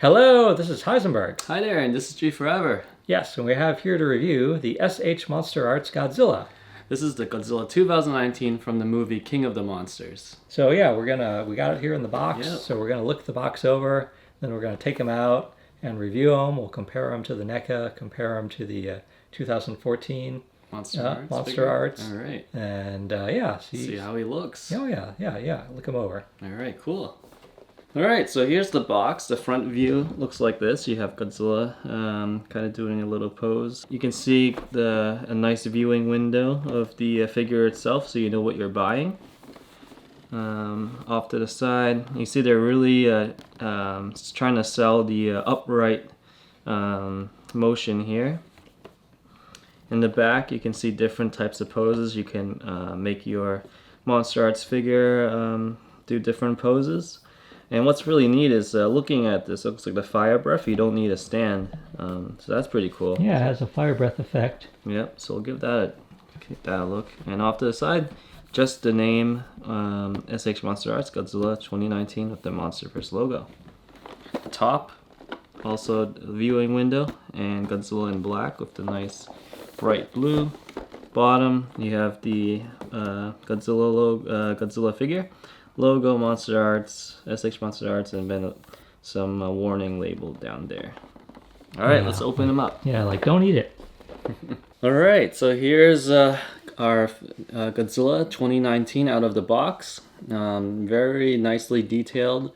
Hello, this is Heisenberg. Hi there, and this is G Forever. Yes, and we have here to review the SH MonsterArts Godzilla. This is the Godzilla 2019 from the movie King of the Monsters. So yeah, we got it here in the box. Yep. So we're gonna look the box over, then we're gonna take them out and review them. We'll compare them to the NECA, compare them to the 2014 Monster Arts. All right. And See how he looks. Oh yeah. Look them over. All right, cool. All right, so here's the box. The front view looks like this. You have Godzilla kind of doing a little pose. You can see a nice viewing window of the figure itself, so you know what you're buying. Off to the side, you see they're really trying to sell the upright motion here. In the back, you can see different types of poses. You can make your Monster Arts figure do different poses. And what's really neat is looking at this, it looks like the fire breath. You don't need a stand, so that's pretty cool. Yeah, it has a fire breath effect. Yep, so we'll give that a look. And off to the side, just the name SH MonsterArts Godzilla 2019 with the MonsterVerse logo. Top, also the viewing window, and Godzilla in black with the nice bright blue. Bottom, you have the Godzilla figure. Logo, Monster Arts, SH MonsterArts, and then some warning label down there. Alright, let's open them up. Yeah, like don't eat it. Alright, so here's our Godzilla 2019 out of the box. Very nicely detailed.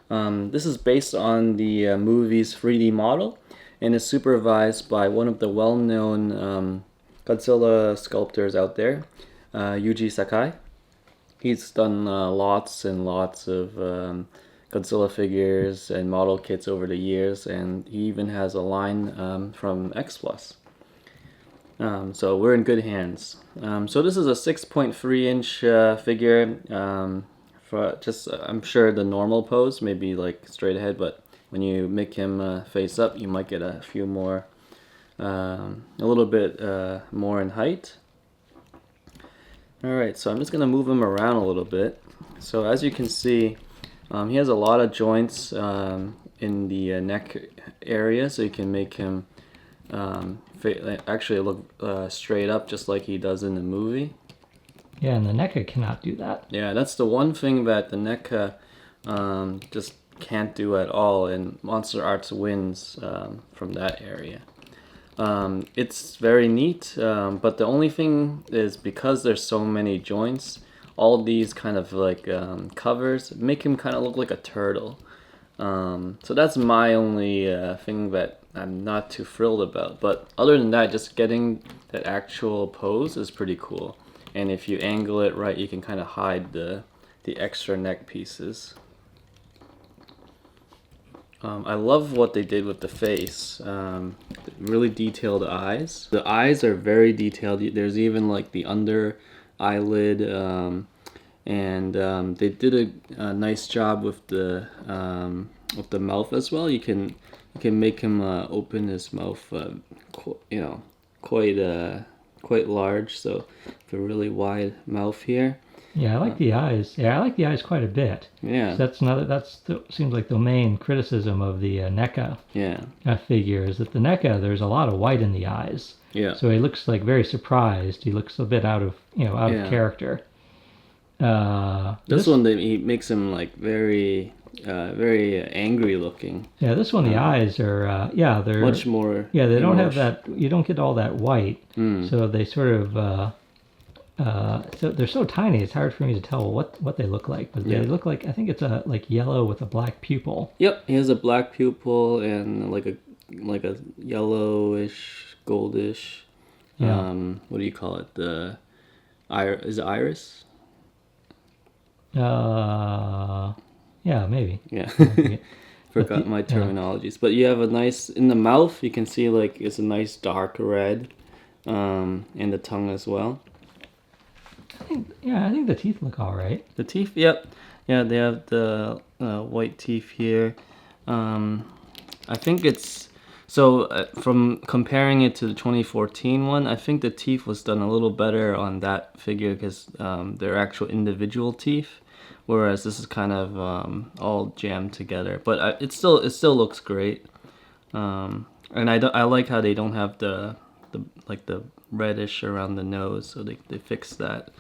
This is based on the movie's 3D model and is supervised by one of the well-known Godzilla sculptors out there, Yuji Sakai. He's done lots and lots of Godzilla figures and model kits over the years, and he even has a line from X Plus. So we're in good hands. So this is a 6.3-inch figure for just, I'm sure, the normal pose, maybe like straight ahead, but when you make him face up, you might get a few more, a little bit more in height. Alright, so I'm just going to move him around a little bit. So as you can see, he has a lot of joints in the neck area, so you can make him actually look straight up just like he does in the movie. Yeah, and the NECA cannot do that. Yeah, that's the one thing that the NECA just can't do at all, and Monster Arts wins from that area. It's very neat, but the only thing is because there's so many joints, all these kind of like covers make him kind of look like a turtle. So that's my only thing that I'm not too thrilled about. But other than that, just getting that actual pose is pretty cool. And if you angle it right, you can kind of hide the extra neck pieces. I love what they did with the face. Really detailed eyes. The eyes are very detailed. There's even like the under eyelid, and they did a nice job with the mouth as well. You can make him open his mouth, quite large. So a really wide mouth here. Yeah, I like the eyes. Yeah, I like the eyes quite a bit. Yeah. So that's seems like the main criticism of the NECA figure is that the NECA, there's a lot of white in the eyes. Yeah. So he looks like very surprised. He looks a bit out of of character. This one, he makes him like very angry looking. Yeah, this one the eyes are they're much more. Yeah, they don't have that. You don't get all that white. So they sort of. So they're so tiny, it's hard for me to tell what they look like. But they look like, I think it's like yellow with a black pupil. Yep, he has a black pupil and like a yellowish, goldish. Yeah. What do you call it? Is it iris? Yeah, maybe. Yeah. Forgot my terminologies. But you have a nice, in the mouth, you can see like it's a nice dark red, and the tongue as well. I think the teeth look all right. The teeth, yep. Yeah, they have the white teeth here. I think it's... So, from comparing it to the 2014 one, I think the teeth was done a little better on that figure because they're actual individual teeth. whereas this is kind of all jammed together. But it still looks great. And I like how they don't have the reddish around the nose, so they fixed that.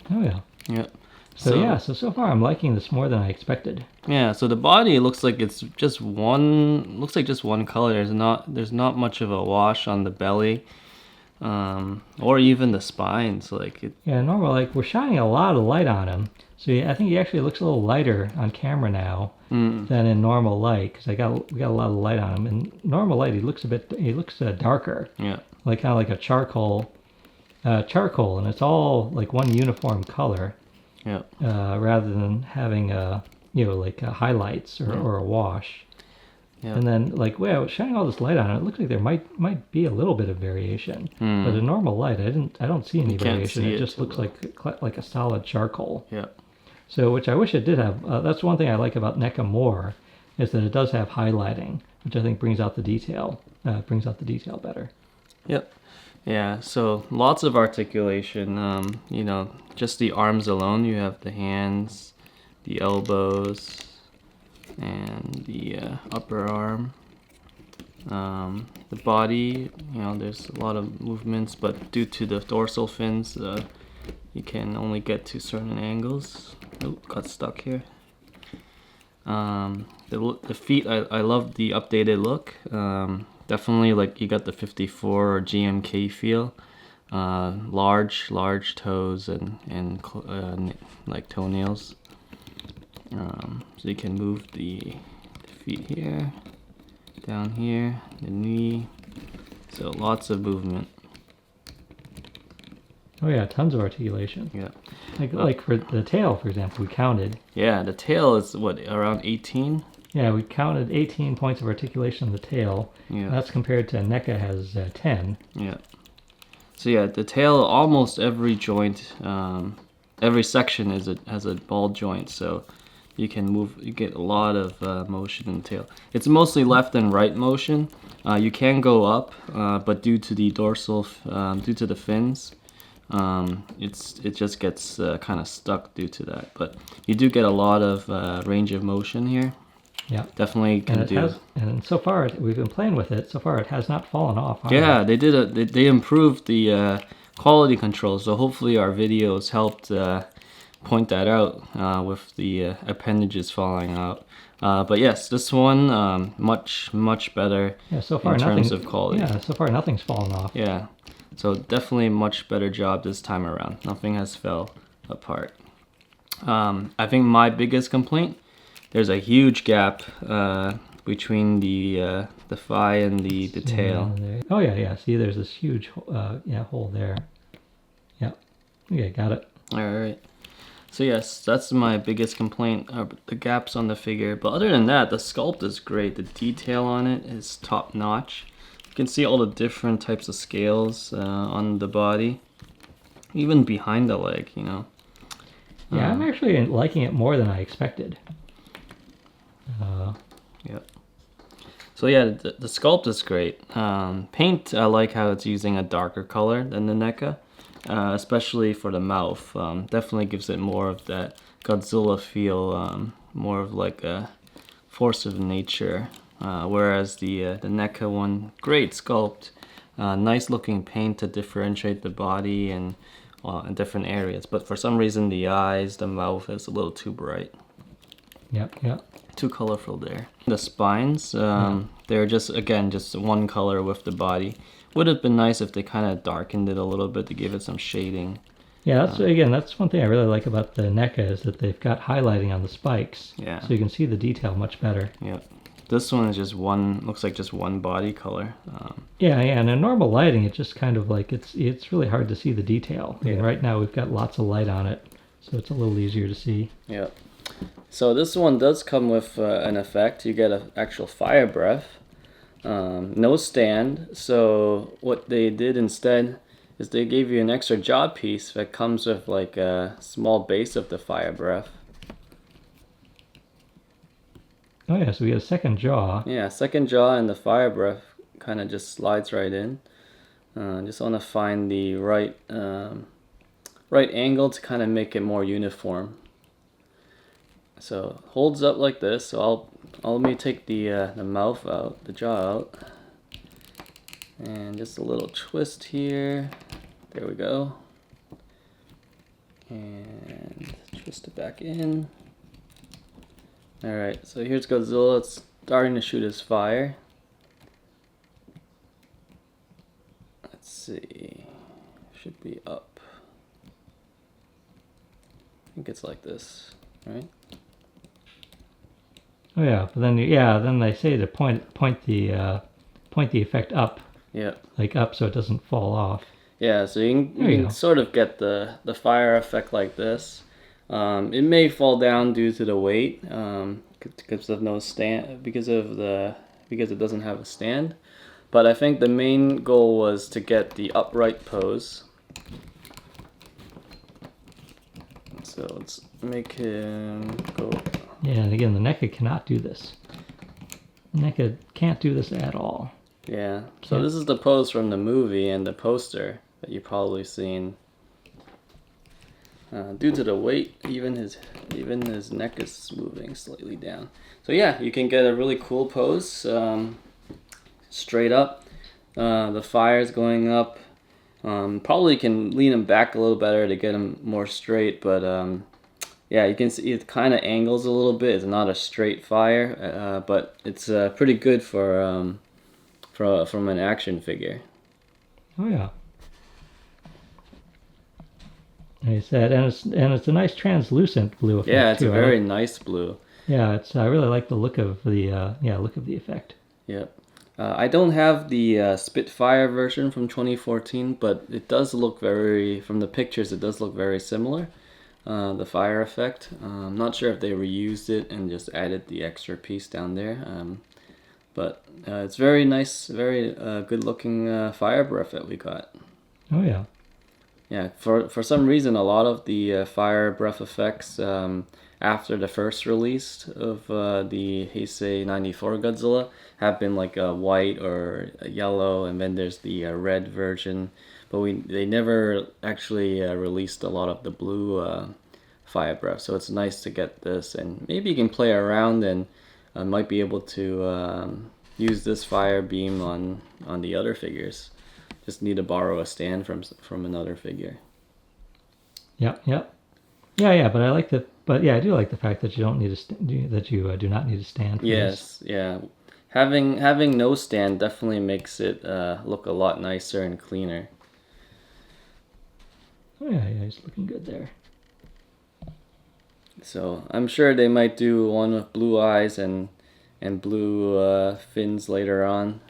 Oh yeah. Yeah. So far I'm liking this more than I expected. Yeah, so the body looks like it's just one color. There's not much of a wash on the belly, or even the spines. Yeah, normal. Like we're shining a lot of light on him, so I think he actually looks a little lighter on camera now than in normal light. Because we got a lot of light on him. In normal light, he looks darker. Yeah. Like kind of like a charcoal, and it's all like one uniform color. Yeah. Rather than having highlights or a wash. Yeah. And then shining all this light on it, it looks like there might be a little bit of variation. But in normal light, I don't see any variation. It just looks like a solid charcoal. Yeah. So which I wish it did have. That's one thing I like about NECA more, is that it does have highlighting, which I think brings out the detail. Brings out the detail better. Yep. Yeah, so lots of articulation. Just the arms alone. You have the hands, the elbows, and the upper arm. The body, there's a lot of movements, but due to the dorsal fins, you can only get to certain angles. Oh, got stuck here. The feet, I love the updated look. Definitely, you got the 54 or GMK feel. Large toes and toenails. So you can move the feet here, down here, the knee. So lots of movement. Oh yeah, tons of articulation. Yeah. Like for the tail, for example, we counted. Yeah, the tail is around 18? Yeah, we counted 18 points of articulation on the tail. Yeah. That's compared to NECA has 10. Yeah. So yeah, the tail, almost every joint, every section has a ball joint, so you get a lot of motion in the tail. It's mostly left and right motion. You can go up, but due to the due to the fins, it just gets kind of stuck due to that. But you do get a lot of range of motion here. Yeah, definitely can do. And so far we've been playing with it. So far it has not fallen off. Yeah, they improved the quality control. So hopefully our videos helped point that out with the appendages falling out. But yes, this one much better. Yeah, so far in terms of quality. Yeah, so far nothing's fallen off. Yeah, so definitely a much better job this time around. Nothing has fell apart. I think my biggest complaint. There's a huge gap between the thigh and the tail. Oh yeah. See, there's this huge hole there. Yeah. Okay, got it. All right. So yes, that's my biggest complaint, the gaps on the figure. But other than that, the sculpt is great. The detail on it is top notch. You can see all the different types of scales on the body, even behind the leg. Yeah, I'm actually liking it more than I expected. Yep. So yeah, the sculpt is great. Paint, I like how it's using a darker color than the NECA, especially for the mouth. Definitely gives it more of that Godzilla feel, more of like a force of nature. Whereas the NECA one, great sculpt, nice looking paint to differentiate the body and in different areas. But for some reason, the eyes, the mouth is a little too bright. Yep. Too colorful there. The spines, they're just one color with the body. Would have been nice if they kind of darkened it a little bit to give it some shading. Yeah, that's one thing I really like about the NECA is that they've got highlighting on the spikes. Yeah. So you can see the detail much better. Yeah. This one is looks like just one body color. Yeah, and in normal lighting, it's just kind of like it's really hard to see the detail. Yeah. And right now we've got lots of light on it, so it's a little easier to see. Yeah. So this one does come with an effect. You get an actual fire breath. No stand. So what they did instead is they gave you an extra jaw piece that comes with like a small base of the fire breath. Oh yeah, so we get a second jaw. Yeah, second jaw, and the fire breath kind of just slides right in. Just want to find the right right angle to kind of make it more uniform. So holds up like this. So let me take the mouth out, the jaw out, and just a little twist here. There we go. And twist it back in. All right. So here's Godzilla. It's starting to shoot his fire. Let's see. Should be up. I think it's like this, right? Oh yeah, but then they say to point the effect up. Yeah. Like up so it doesn't fall off. Yeah, so you can sort of get the fire effect like this. It may fall down due to the weight, because of no stand, because it doesn't have a stand. But I think the main goal was to get the upright pose. So let's make him go. Yeah, and again, the NECA cannot do this. NECA can't do this at all. Yeah, so this is the pose from the movie and the poster that you've probably seen. Due to the weight, even his neck is moving slightly down. So yeah, you can get a really cool pose, straight up. The fire's going up. Probably can lean him back a little better to get him more straight, but yeah, you can see it kind of angles a little bit. It's not a straight fire, but it's pretty good from an action figure. Oh yeah. And he said, and it's a nice translucent blue effect. Yeah, it's too. a very nice blue. Yeah, I really like the look of the effect. Yep. I don't have the Spitfire version from 2014, but it does look from the pictures, it does look very similar. The fire effect. I'm not sure if they reused it and just added the extra piece down there. But it's very nice, very good looking fire breath that we got. Oh yeah. Yeah, for some reason, a lot of the fire breath effects after the first release of the Heisei 94 Godzilla have been like a white or a yellow, and then there's the red version. But they never actually released a lot of the blue fire breath, so it's nice to get this, and maybe you can play around and might be able to use this fire beam on the other figures. Just need to borrow a stand from another figure. Yep. Yeah. But I do like the fact that you don't need do not need a stand. For yes. This. Yeah. Having no stand definitely makes it look a lot nicer and cleaner. Oh yeah, he's looking good there. So I'm sure they might do one with blue eyes and blue fins later on.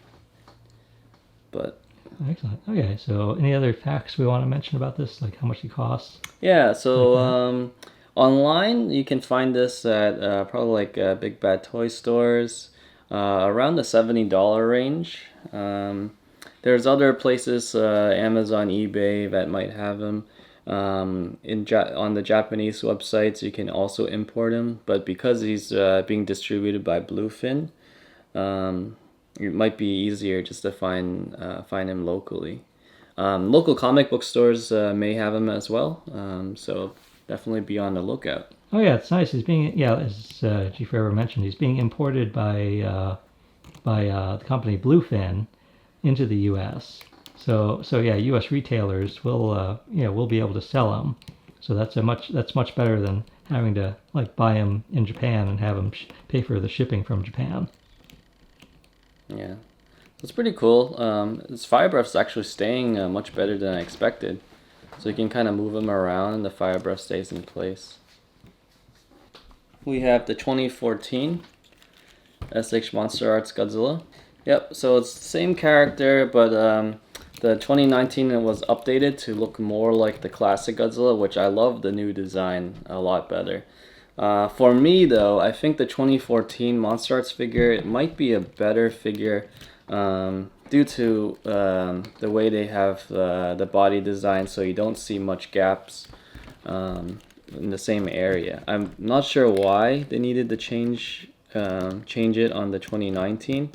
But excellent. Okay, so any other facts we want to mention about this, like how much it costs? Yeah, so online you can find this at probably like Big Bad Toy Stores, around the $70 range. There's other places, Amazon, eBay, that might have them. On the Japanese websites you can also import him, but because he's being distributed by Bluefin, it might be easier just to find him locally. Local comic book stores may have him as well, so definitely be on the lookout. Oh yeah, it's nice. He's being as G. Forever mentioned, he's being imported by the company Bluefin into the U.S. So yeah, U.S. retailers will be able to sell them. So that's much better than having to like buy them in Japan and have them pay for the shipping from Japan. Yeah, it's pretty cool. This fire breath's actually staying much better than I expected. So you can kind of move them around and the fire breath stays in place. We have the 2014 SH MonsterArts Godzilla. Yep, so it's the same character, but the 2019 it was updated to look more like the classic Godzilla, which I love the new design a lot better. For me though, I think the 2014 MonsterArts figure, it might be a better figure due to the way they have the body design, so you don't see much gaps in the same area. I'm not sure why they needed to change it on the 2019,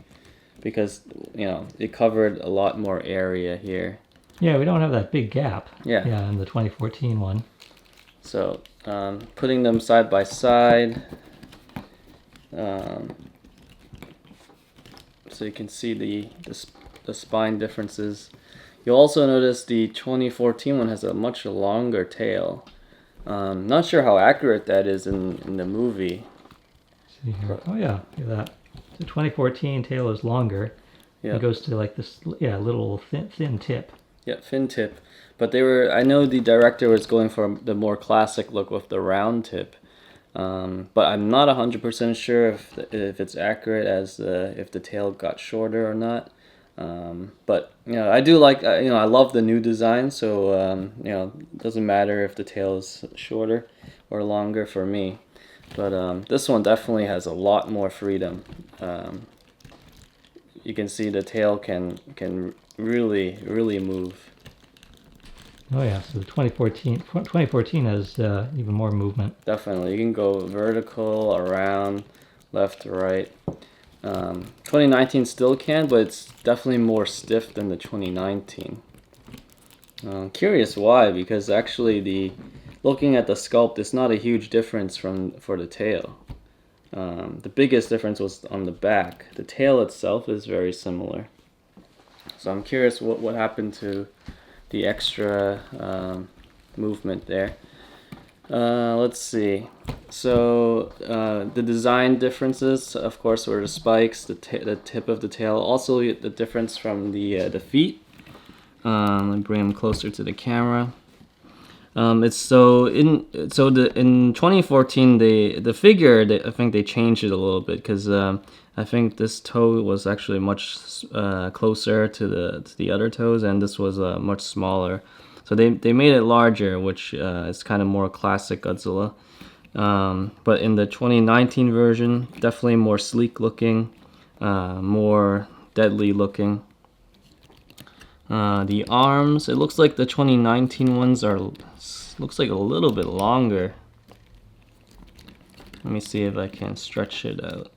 because it covered a lot more area here. Yeah, we don't have that big gap. Yeah. Yeah, in the 2014 one. So putting them side by side, so you can see the spine differences. You'll also notice the 2014 one has a much longer tail. Not sure how accurate that is in the movie. See here. Oh yeah, look at that. The 2014 tail is longer. Yeah. It goes to like this, little thin tip. Yeah, fin tip. But I know the director was going for the more classic look with the round tip. But I'm not 100% sure if it's accurate as if the tail got shorter or not. But I do like I love the new design, so it doesn't matter if the tail is shorter or longer for me. But this one definitely has a lot more freedom. You can see the tail can really move. Oh yeah, so the 2014 has even more movement. Definitely, you can go vertical, around, left to right. 2019 still can, but it's definitely more stiff than the 2019. Curious why, because actually looking at the sculpt, it's not a huge difference for the tail. The biggest difference was on the back. The tail itself is very similar. So I'm curious what happened to the extra movement there. Let's see. So the design differences, of course, were the spikes, the tip of the tail. Also, the difference from the feet. Let me bring them closer to the camera. In 2014 the figure I think they changed it a little bit because I think this toe was actually much closer to the other toes, and this was much smaller. So they made it larger, which is kind of more classic Godzilla. But in the 2019 version, definitely more sleek looking, more deadly looking. The arms, it looks like the 2019 ones looks like a little bit longer. Let me see if I can stretch it out.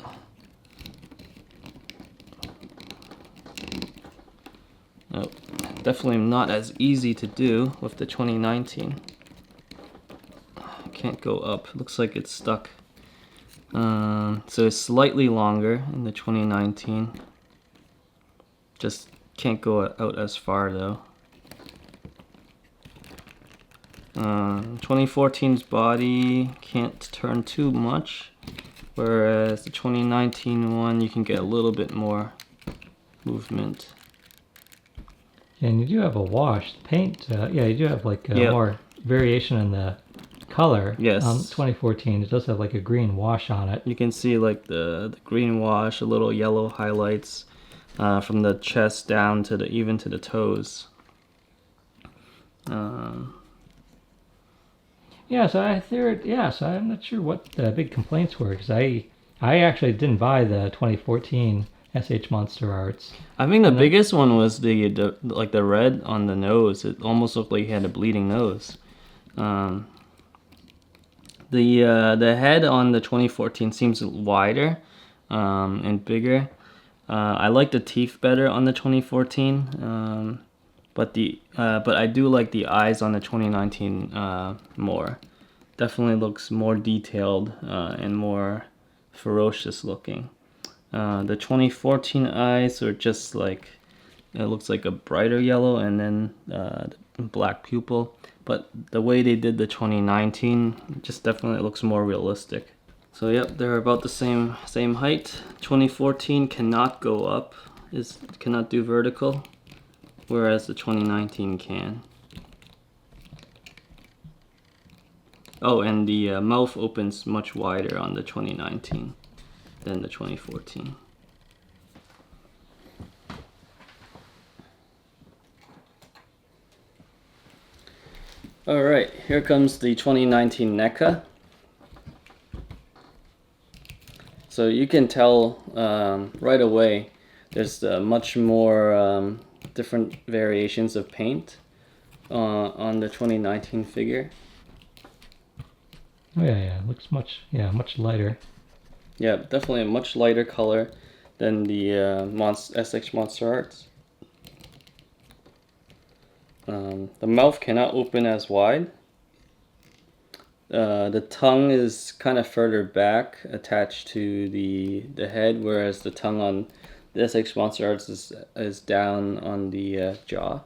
Oh, definitely not as easy to do with the 2019. Can't go up. Looks like it's stuck. So it's slightly longer in the 2019. Just can't go out as far though. 2014's body can't turn too much, whereas the 2019 one you can get a little bit more movement. And you do have a wash. The paint, you do have like Yep. more variation in the color. Yes. 2014, it does have like a green wash on it. You can see like the green wash, a little yellow highlights from the chest down to even to the toes. So I'm not sure what the big complaints were, because I actually didn't buy the 2014 SH MonsterArts. I think the biggest one was the red on the nose. It almost looked like he had a bleeding nose. The head on the 2014 seems wider and bigger. I like the teeth better on the 2014, but I do like the eyes on the 2019 more. Definitely looks more detailed and more ferocious looking. The 2014 eyes are just like, it looks like a brighter yellow and then the black pupil. But the way they did the 2019 just definitely looks more realistic. So yep, they're about the same height. 2014 cannot go up, cannot do vertical, whereas the 2019 can. Oh, and the mouth opens much wider on the 2019 than the 2014. Alright, here comes the 2019 NECA. So you can tell right away there's much more different variations of paint on the 2019 figure. Oh yeah, it looks much lighter. Yeah, definitely a much lighter color than the SH MonsterArts. The mouth cannot open as wide. The tongue is kind of further back, attached to the head, whereas the tongue on the SH MonsterArts is down on the jaw.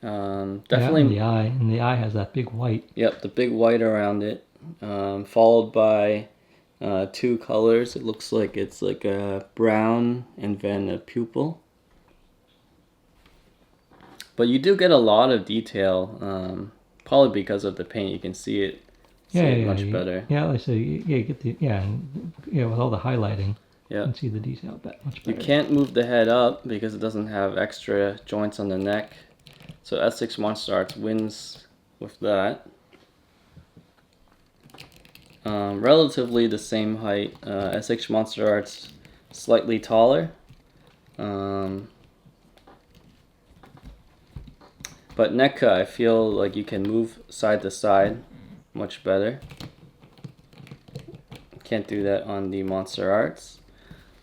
Definitely. Yeah, and the eye has that big white. Yep, the big white around it, followed by 2 colors. It looks like it's like a brown and then a pupil. But you do get a lot of detail, probably because of the paint. You can see it, much better. Yeah, like so you get the and with all the highlighting, Yeah, you can see the detail much better. You can't move the head up because it doesn't have extra joints on the neck. So SH MonsterArts wins with that. Relatively the same height. SH MonsterArts slightly taller. But NECA, I feel like you can move side to side much better. Can't do that on the MonsterArts.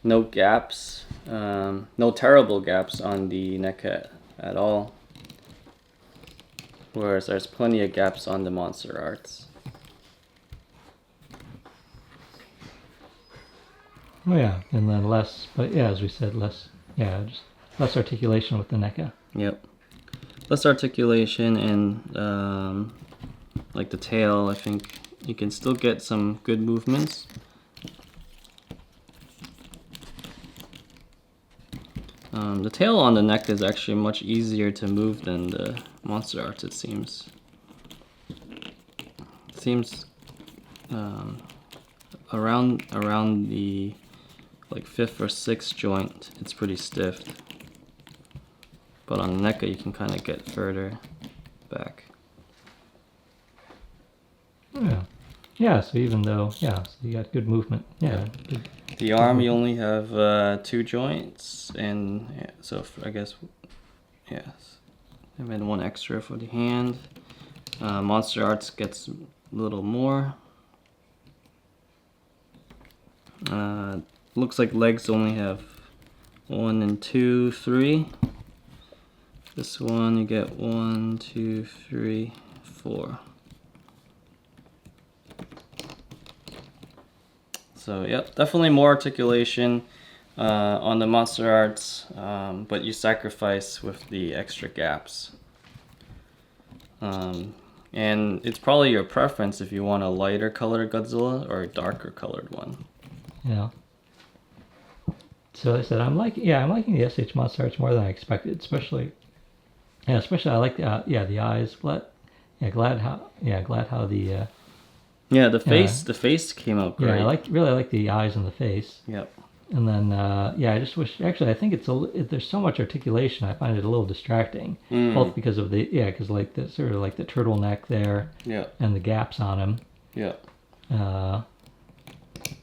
No gaps, no terrible gaps on the NECA at all. Whereas there's plenty of gaps on the MonsterArts. Oh yeah, and then less, but yeah, as we said, just less articulation with the NECA. Yep. Less articulation and like the tail, I think you can still get some good movements. The tail on the neck is actually much easier to move than the MonsterArts, it seems. It seems around the like 5th or 6th joint, it's pretty stiff. But on NECA, you can kind of get further back. Yeah. Yeah, so even though, so you got good movement. Yeah. The arm, you only have 2 joints, and so I guess, yes. And then 1 extra for the hand. MonsterArts gets a little more. Looks like legs only have 1 and 2, 3. This one you get 1, 2, 3, 4. So yep, definitely more articulation on the MonsterArts, but you sacrifice with the extra gaps. And it's probably your preference if you want a lighter colored Godzilla or a darker colored one. Yeah. So I said I'm liking the SH MonsterArts more than I expected, especially I like the eyes. Glad how the the face came out great. Yeah, I really like the eyes and the face. Yep. And then I just wish, actually I think there's so much articulation, I find it a little distracting, both because of because like the sort of like the turtleneck there, and the gaps on him. Yeah.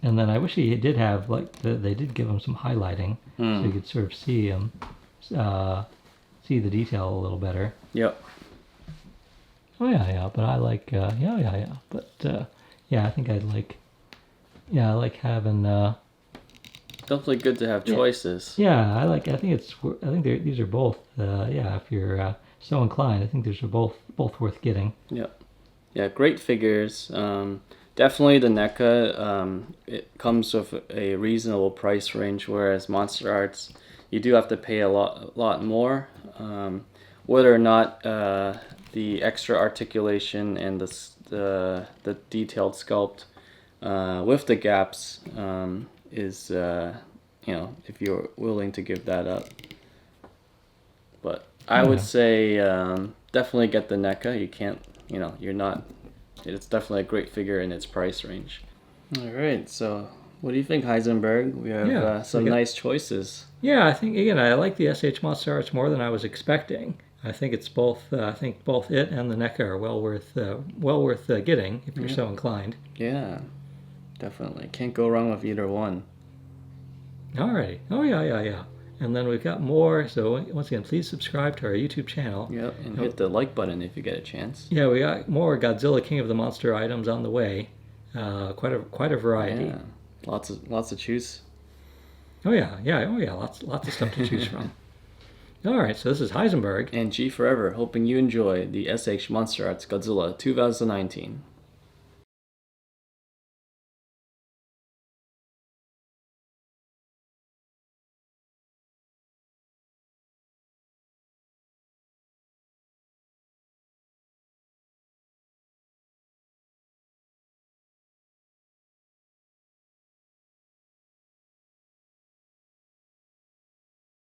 And then I wish he did have they did give him some highlighting, so you could sort of see him, see the detail a little better. Yep. Oh yeah, but I like but I think I like having definitely good to have choices. Yeah, I think these are both if you're so inclined, I think these are both worth getting. Yep. Yeah, great figures. Definitely the NECA, it comes with a reasonable price range, whereas MonsterArts, you do have to pay a lot more. Whether or not the extra articulation and the detailed sculpt with the gaps is if you're willing to give that up. But I would say definitely get the NECA. You can't, you're not. It's definitely a great figure in its price range. All right, so what do you think, Heisenberg? We have some nice choices. Yeah, I think again I like the SH MonsterArts more than I was expecting. I think it's both. I think both it and the NECA are well worth getting if you're so inclined. Yeah, definitely. Can't go wrong with either one. Alrighty. Oh yeah. And then we've got more. So once again, please subscribe to our YouTube channel. Yep, and hit the like button if you get a chance. Yeah, we got more Godzilla King of the Monster items on the way. Quite a variety. Yeah, lots to choose. Oh yeah. Lots of stuff to choose from. All right, so this is Heisenberg. And G Forever, hoping you enjoy the SH MonsterArts Godzilla 2019.